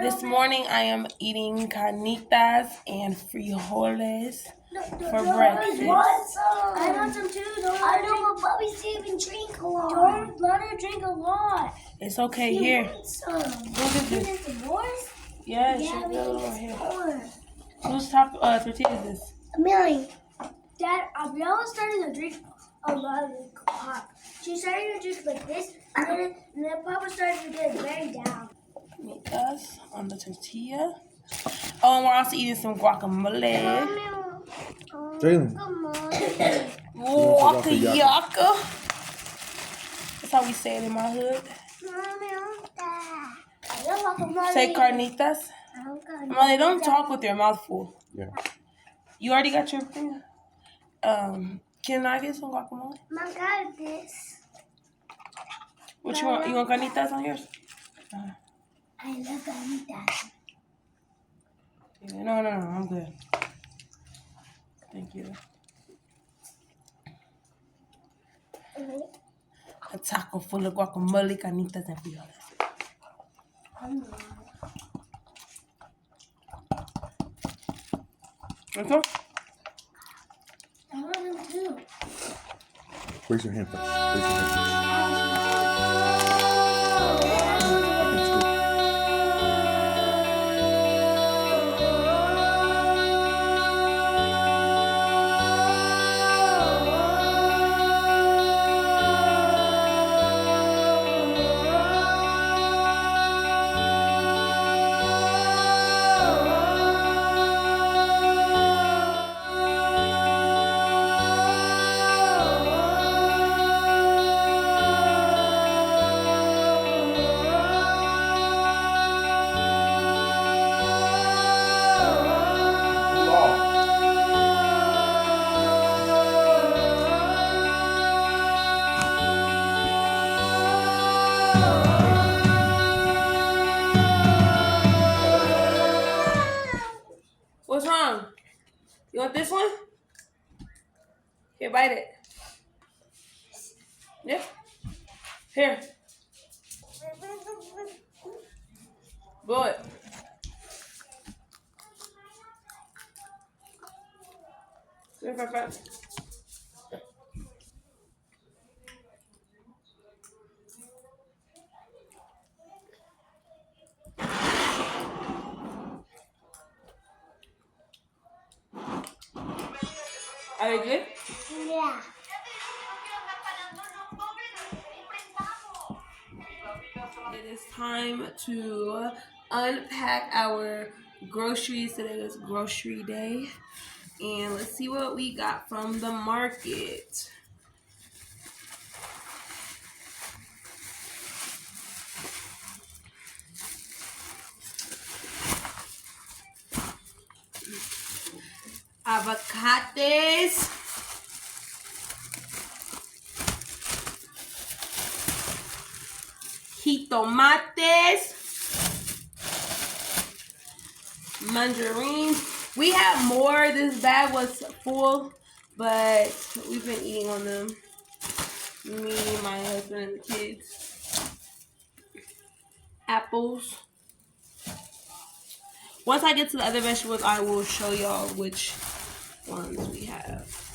This morning I am eating carnitas and frijoles for breakfast. I want some too. I know, but Bobby's even drink a lot. Don't let her drink a lot. It's okay. Here. Look at this. Yours? Yes, Yeah, we over need here. more. Whose tortilla is this? Millie. Dad, Abiella started to drink a lot of pop. She started to drink like this, and then Papa started to get very down. Carnitas on the tortilla. Oh, and we're also eating some guacamole. Jalen. Guacayaka. That's how we say it in my hood. Say carnitas. Mom, they don't talk with their mouth full. Yeah. You already got your thing? Can I get some guacamole? Mom got this. What you want? You want carnitas on yours? I love carnitas. No, I'm good. Thank you. A taco full of guacamole, carnitas, and frijoles. Let's go. I want them too. Raise your hand first. Raise your hand first. What's wrong? You want this one? Here, bite it. Yeah. Here. Blow it. Here. Are they good? Yeah. It is time to unpack our groceries. Today is grocery day. And let's see what we got from the market. Avocados. Jitomates. Mandarines. We have more. This bag was full, but we've been eating on them. Me, my husband, and the kids. Apples. Once I get to the other vegetables, I will show y'all which ones we have.